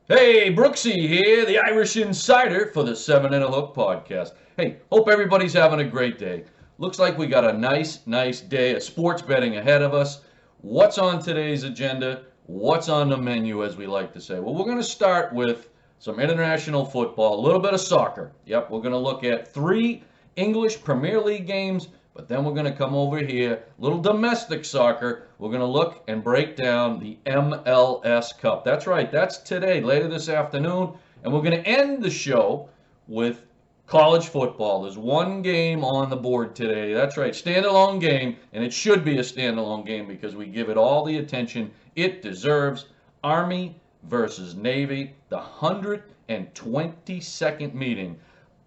Hey, Brooksie here, the Irish Insider for the 7 and a Hook podcast. Hey, hope everybody's having a great day. Looks like we got a nice day of sports betting ahead of us. What's on today's agenda? What's on the menu, as we like to say? Well, we're going to start with some international football, a little bit of soccer. Yep, we're going to look at 3 English Premier League games, but then we're going to come over here, little domestic soccer. We're going to look and break down the MLS Cup. That's right, that's today, later this afternoon. And we're going to end the show with college football. There's one game on the board today. That's right, standalone game, and it should be a standalone game because we give it all the attention it deserves. Army versus Navy, the 122nd meeting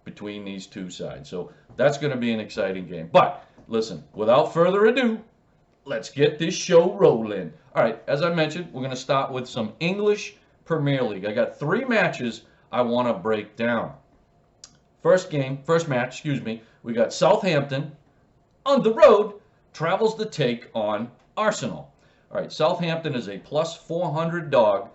between these two sides. So that's going to be an exciting game. But listen, without further ado, let's get this show rolling. All right, as I mentioned, we're going to start with some English Premier League. I got 3 matches I want to break down. First match, we got Southampton on the road, travels to take on Arsenal. All right, Southampton is a plus 400 dog.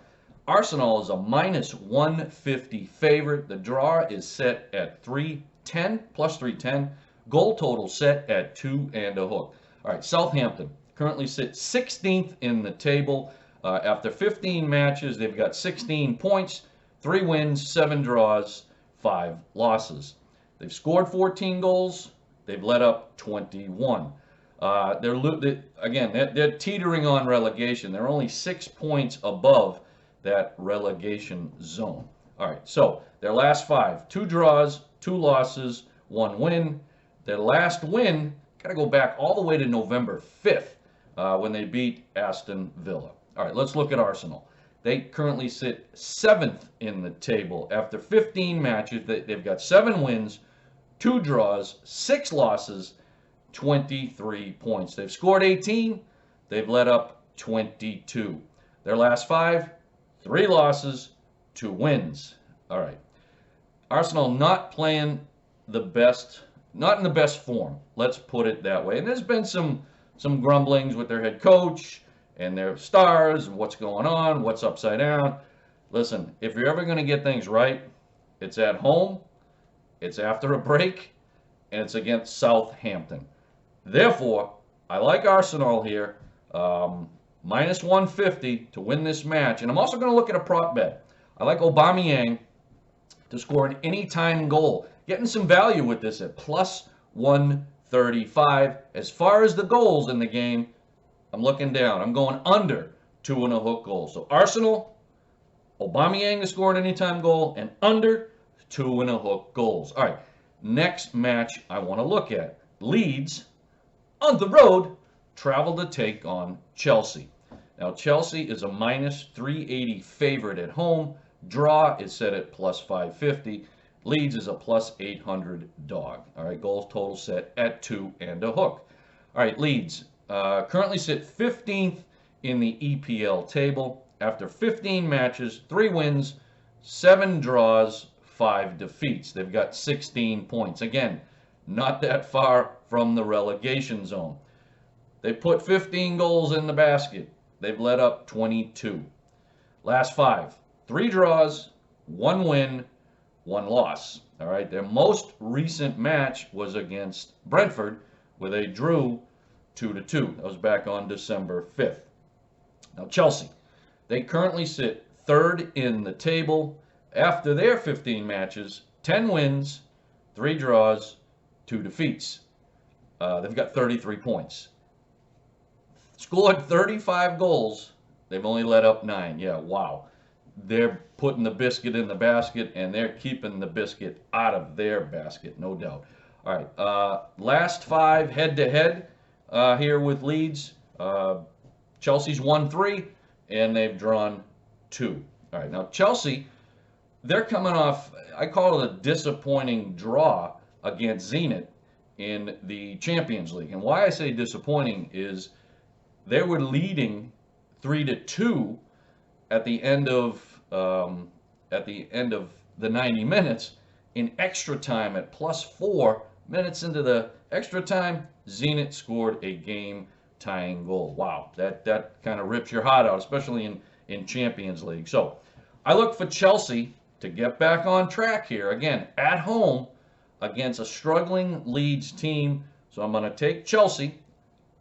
Arsenal is a minus 150 favorite. The draw is set at 310, plus 310. Goal total set at 2 and a hook. All right, Southampton currently sits 16th in the table. After 15 matches, they've got 16 points, 3 wins, 7 draws, 5 losses. They've scored 14 goals. They've let up 21. They're teetering on relegation. They're only 6 points above that relegation zone. All right, so their last 5, 2 draws, 2 losses, 1 win. Their last win, got to go back all the way to November 5th when they beat Aston Villa. All right, let's look at Arsenal. They currently sit 7th in the table. After 15 matches, they've got 7 wins, 2 draws, 6 losses, 23 points. They've scored 18. They've let up 22. Their last 5, 3 losses, 2 wins. All right. Arsenal not playing the best, not in the best form. Let's put it that way. And there's been some grumblings with their head coach and their stars and what's going on, what's upside down. Listen, if you're ever going to get things right, it's at home, it's after a break, and it's against Southampton. Therefore, I like Arsenal here. Minus 150 to win this match. And I'm also going to look at a prop bet. I like Aubameyang to score an anytime goal. Getting some value with this at plus 135. As far as the goals in the game, I'm looking down. I'm going under 2 and a hook goals. So Arsenal, Aubameyang to score an anytime goal, and under 2 and a hook goals. All right, next match I want to look at. Leeds on the road travel to take on Chelsea. Now, Chelsea is a minus 380 favorite at home. Draw is set at plus 550. Leeds is a plus 800 dog. All right, goals total set at 2 and a hook. All right, Leeds currently sit 15th in the EPL table. After 15 matches, 3 wins, 7 draws, 5 defeats. They've got 16 points. Again, not that far from the relegation zone. They put 15 goals in the basket. They've let up 22. Last 5, 3 draws, 1 win, 1 loss. All right, their most recent match was against Brentford, where they drew 2-2. That was back on December 5th. Now, Chelsea, they currently sit 3rd in the table. After their 15 matches, 10 wins, 3 draws, 2 defeats. They've got 33 points. Scored 35 goals. They've only let up 9. Yeah, wow. They're putting the biscuit in the basket, and they're keeping the biscuit out of their basket, no doubt. All right, last 5 head-to-head here with Leeds. Chelsea's won 3, and they've drawn 2. All right, now Chelsea, they're coming off, I call it a disappointing draw against Zenit in the Champions League. And why I say disappointing is they were leading 3-2 at the end of the 90 minutes. In extra time at plus 4 minutes into the extra time, Zenit scored a game-tying goal. Wow, that kind of rips your heart out, especially in Champions League. So I look for Chelsea to get back on track here. Again, at home against a struggling Leeds team. So I'm going to take Chelsea.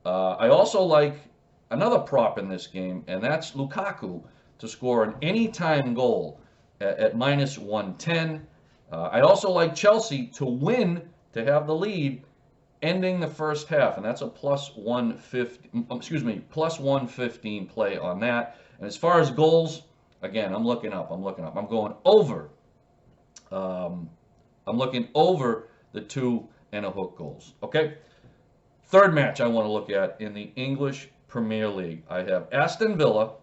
I also like another prop in this game, and that's Lukaku to score an anytime goal at minus 110. I also like Chelsea to win, to have the lead, ending the first half, and that's a plus 115 play on that. And as far as goals, again, I'm looking up. I'm going over. I'm looking over the 2.5 goals. Okay. Third match I want to look at in the English Premier League. I have Aston Villa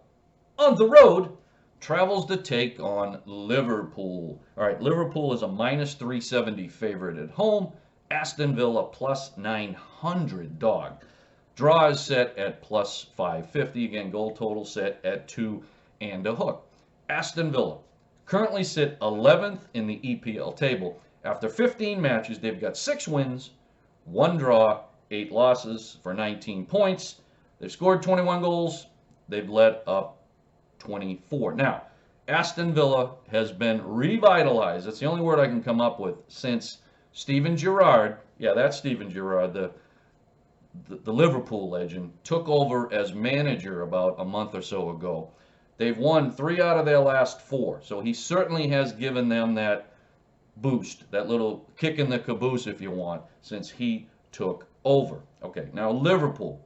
on the road travels to take on Liverpool. All right, Liverpool is a minus 370 favorite at home. Aston Villa plus 900 dog. Draw is set at plus 550. Again, goal total set at 2.5. Aston Villa currently sit 11th in the EPL table. After 15 matches, they've got 6 wins, 1 draw, 8 losses for 19 points. They've scored 21 goals. They've let up 24. Now, Aston Villa has been revitalized. That's the only word I can come up with since Steven Gerrard, yeah, that's Steven Gerrard, the Liverpool legend, took over as manager about a month or so ago. They've won 3 out of their last 4. So he certainly has given them that boost, that little kick in the caboose, if you want, since he took over. Okay, now Liverpool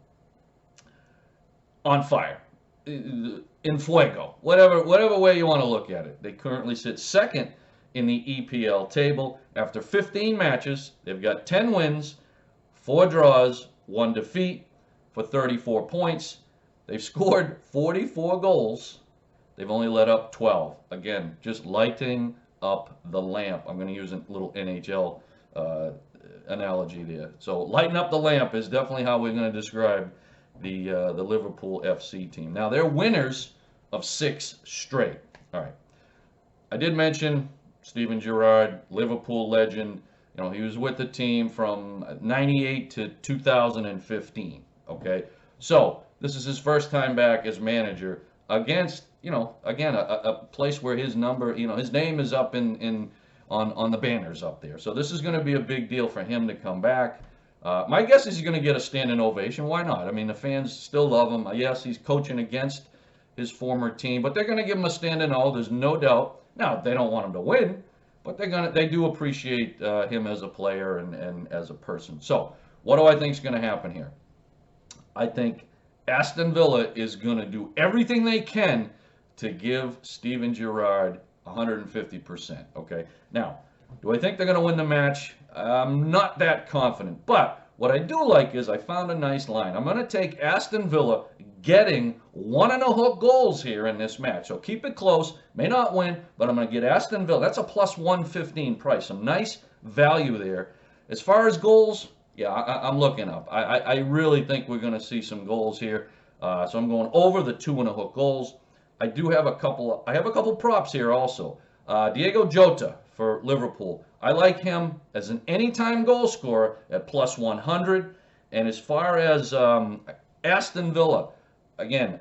on fire. In fuego, whatever way you want to look at it. They currently sit second in the EPL table. After 15 matches, they've got 10 wins, 4 draws, 1 defeat for 34 points. They've scored 44 goals. They've only let up 12. Again, just lighting up the lamp. I'm going to use a little NHL analogy there. So lighting up the lamp is definitely how we're going to describe the Liverpool FC team. Now, they're winners of 6 straight. All right. I did mention Steven Gerrard, Liverpool legend. You know, he was with the team from 98 to 2015. Okay. So this is his first time back as manager against, you know, again, a place where his number, you know, his name is up on the banners up there. So this is going to be a big deal for him to come back. My guess is he's going to get a standing ovation. Why not? I mean, the fans still love him. Yes, he's coaching against his former team, but they're going to give him a standing O. There's no doubt. Now, they don't want him to win, but they do appreciate him as a player and as a person. So, what do I think is going to happen here? I think Aston Villa is going to do everything they can to give Steven Gerrard 150%. Okay. Now, do I think they're going to win the match? I'm not that confident. But what I do like is I found a nice line. I'm going to take Aston Villa getting 1.5 goals here in this match. So keep it close. May not win, but I'm going to get Aston Villa. That's a plus 115 price. Some nice value there. As far as goals, yeah, I'm looking up. I really think we're going to see some goals here. So I'm going over the 2.5 goals. I have a couple props here also. Diego Jota for Liverpool. I like him as an anytime goal scorer at plus 100. And as far as Aston Villa, again,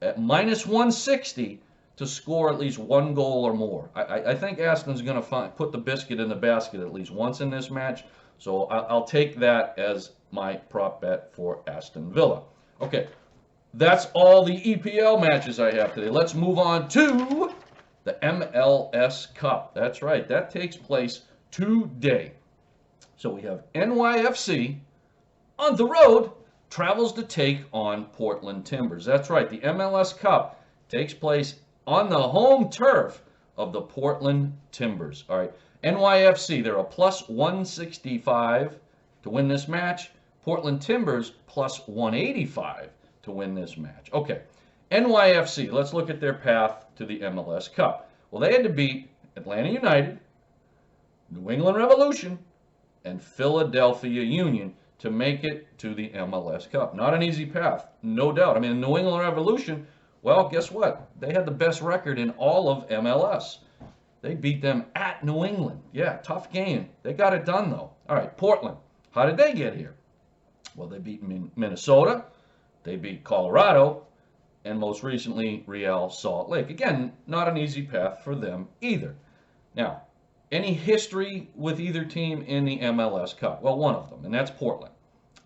at minus 160 to score at least 1 goal or more. I think Aston's going to put the biscuit in the basket at least once in this match. So I'll take that as my prop bet for Aston Villa. Okay, that's all the EPL matches I have today. Let's move on to the MLS Cup. That's right, that takes place today. So we have NYFC on the road travels to take on Portland Timbers. That's right, the MLS Cup takes place on the home turf of the Portland Timbers. All right, NYFC, they're a plus 165 to win this match. Portland Timbers plus 185 to win this match. Okay, NYFC, let's look at their path to the MLS Cup. Well, they had to beat Atlanta United, New England Revolution, and Philadelphia Union to make it to the MLS Cup. Not an easy path, no doubt. I mean, the New England Revolution, well, guess what? They had the best record in all of MLS. They beat them at New England. Yeah, tough game. They got it done, though. All right, Portland. How did they get here? Well, they beat Minnesota. They beat Colorado. and most recently Real Salt Lake. Again, not an easy path for them either. Now, any history with either team in the MLS Cup? Well, one of them, and that's Portland.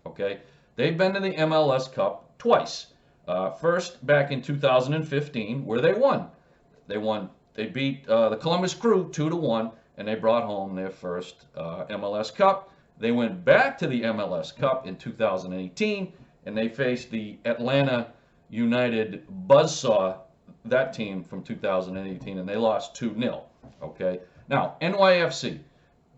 Okay, they've been to the MLS Cup twice. First back in 2015, where they won. They beat the Columbus Crew 2-1, and they brought home their first MLS Cup. They went back to the MLS Cup in 2018, and they faced the Atlanta United Buzzsaw, that team from 2018, and they lost 2-0. Okay. Now, NYFC,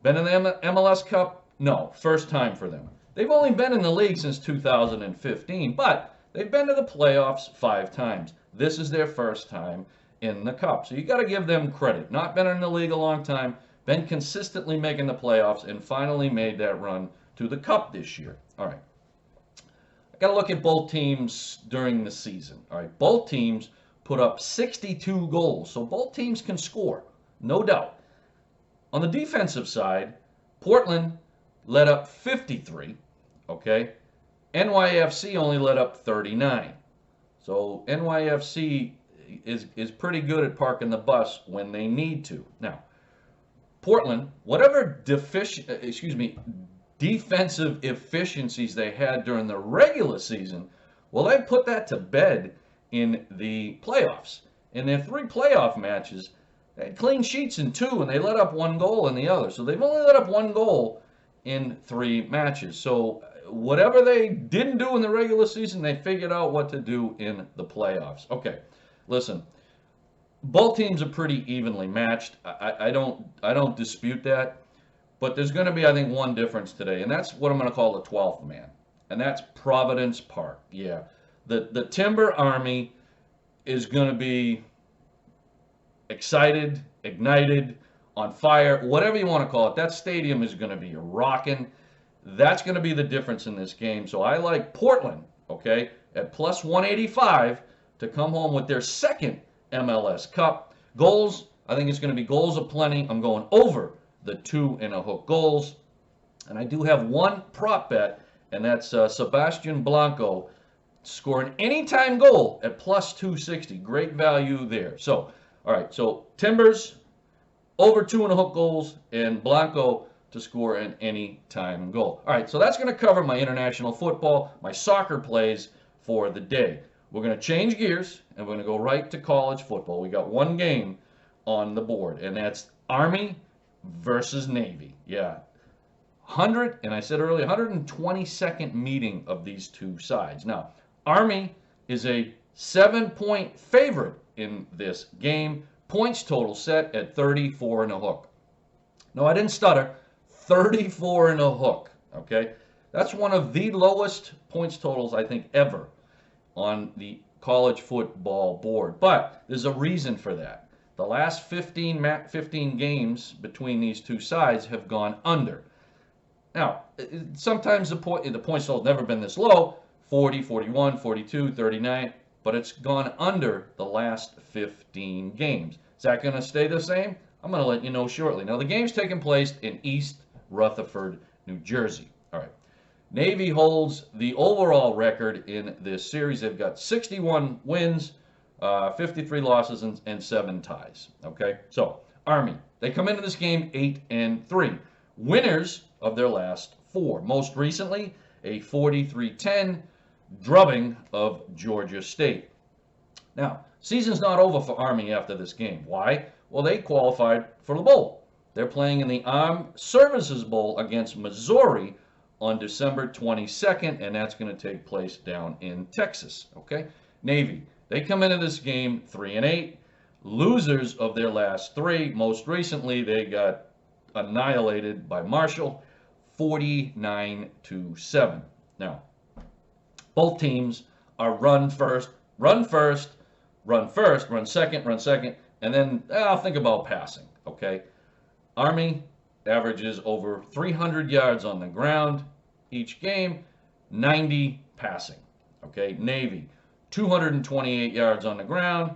been in the MLS Cup? No, first time for them. They've only been in the league since 2015, but they've been to the playoffs 5 times. This is their first time in the Cup. So you got to give them credit. Not been in the league a long time, been consistently making the playoffs, and finally made that run to the Cup this year. All right. I got to look at both teams during the season. All right. Both teams put up 62 goals, so both teams can score, no doubt. On the defensive side, Portland let up 53, okay? NYFC only let up 39. So NYFC is pretty good at parking the bus when they need to. Now, Portland, whatever defensive efficiencies they had during the regular season, well, they put that to bed in the playoffs. In their 3 playoff matches, they had clean sheets in 2, and they let up 1 goal in the other. So they've only let up 1 goal in 3 matches. So whatever they didn't do in the regular season, they figured out what to do in the playoffs. Okay, listen, both teams are pretty evenly matched. I don't dispute that, but there's going to be, I think, one difference today, and that's what I'm going to call the 12th man, and that's Providence Park. Yeah, the Timber Army is going to be excited, ignited, on fire, whatever you want to call it. That stadium is going to be rocking. That's going to be the difference in this game. So I like Portland, okay, at plus 185 to come home with their second MLS Cup. Goals, I think it's going to be goals aplenty. I'm going over the 2.5 goals. And I do have one prop bet, and that's Sebastian Blanco scoring anytime goal at plus 260. Great value there. So, all right, so Timbers over 2.5 goals, and Blanco to score an anytime goal. All right, so that's going to cover my international football, my soccer plays for the day. We're going to change gears, and we're going to go right to college football. We got one game on the board, and that's Army versus Navy. Yeah, and I said earlier, 122nd meeting of these two sides. Now, Army is a 7-point favorite in this game. Points total set at 34.5. No, I didn't stutter. 34.5. Okay, that's one of the lowest points totals I think ever on the college football board. But there's a reason for that. The last 15 games between these two sides have gone under. Now, sometimes the points total's never been this low, 40, 41, 42, 39, but it's gone under the last 15 games. Is that going to stay the same? I'm going to let you know shortly. Now, the game's taking place in East Rutherford, New Jersey. All right. Navy holds the overall record in this series. They've got 61 wins, 53 losses, and 7 ties. Okay, so Army, they come into this game 8-3. Winners of their last 4. Most recently, a 43-10 drubbing of Georgia State. Now, season's not over for Army after this game. Why? Well, they qualified for the bowl. They're playing in the Armed Services Bowl against Missouri on December 22nd, and that's going to take place down in Texas. Okay, Navy, they come into this game 3-8, losers of their last 3. Most recently, they got annihilated by Marshall, 49-7. Now, both teams are run first, run second, and then I'll think about passing. Okay, Army averages over 300 yards on the ground each game, 90 passing. Okay, Navy, 228 yards on the ground,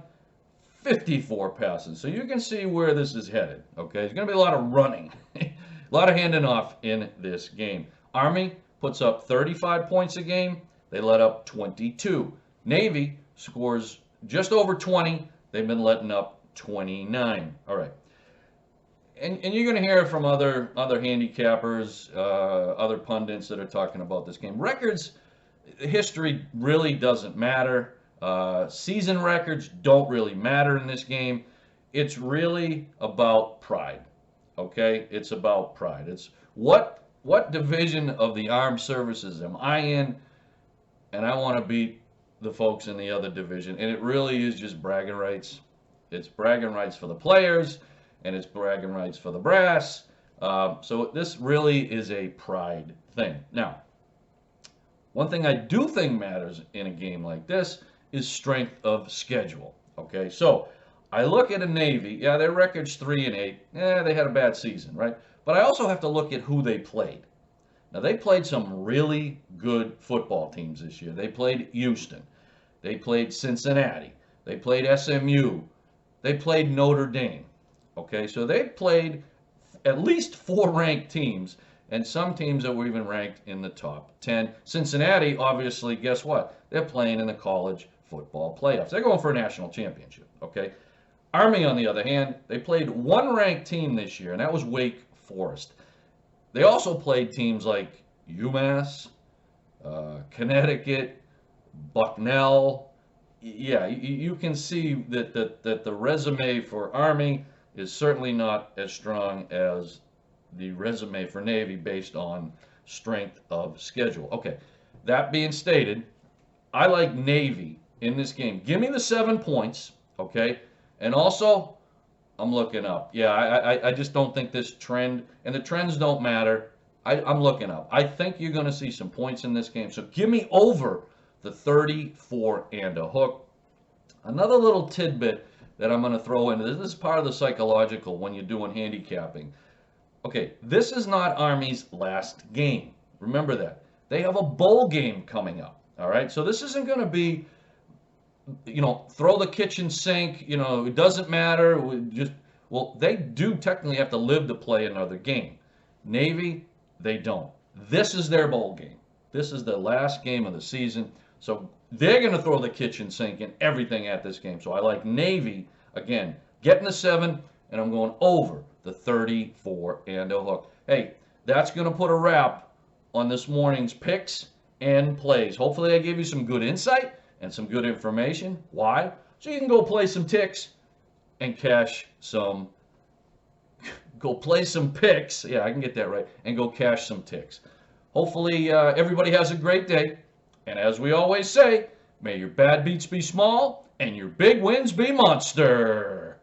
54 passes. So you can see where this is headed. Okay, there's going to be a lot of running, a lot of handing off in this game. Army puts up 35 points a game. They let up 22. Navy scores just over 20. They've been letting up 29. All right. And you're going to hear from other handicappers, other pundits that are talking about this game. Records, history really doesn't matter. Season records don't really matter in this game. It's really about pride. Okay? It's about pride. It's what division of the armed services am I in? And I want to beat the folks in the other division. And it really is just bragging rights. It's bragging rights for the players, and it's bragging rights for the brass. So this really is a pride thing. Now, one thing I do think matters in a game like this is strength of schedule. Okay, so I look at a Navy. Yeah, their record's 3-8. Yeah, they had a bad season, right? But I also have to look at who they played. Now, they played some really good football teams this year. They played Houston. They played Cincinnati. They played SMU. They played Notre Dame. Okay, so they played at least 4 ranked teams, and some teams that were even ranked in the top 10. Cincinnati, obviously, guess what? They're playing in the college football playoffs. They're going for a national championship, okay? Army, on the other hand, they played 1 ranked team this year, and that was Wake Forest. They also played teams like UMass, Connecticut, Bucknell. Yeah, you can see that the resume for Army is certainly not as strong as the resume for Navy based on strength of schedule. Okay, that being stated, I like Navy in this game. Give me the 7 points, okay? And also, I'm looking up. Yeah, I just don't think this trend, and the trends don't matter. I'm looking up. I think you're going to see some points in this game. So give me over the 34 and a hook. Another little tidbit that I'm going to throw in. This is part of the psychological when you're doing handicapping. Okay, this is not Army's last game. Remember that. They have a bowl game coming up. All right, so this isn't going to be, throw the kitchen sink. It doesn't matter. Well, they do technically have to live to play another game. Navy, they don't. This is their bowl game. This is the last game of the season. So they're going to throw the kitchen sink and everything at this game. So I like Navy, again, getting the 7, and I'm going over the 34 and a hook. Hey, that's going to put a wrap on this morning's picks and plays. Hopefully I gave you some good insight and some good information. Why? So you can go play some ticks and cash some, go play some picks. Yeah, I can get that right. And go cash some ticks. Hopefully everybody has a great day. And as we always say, may your bad beats be small and your big wins be monster.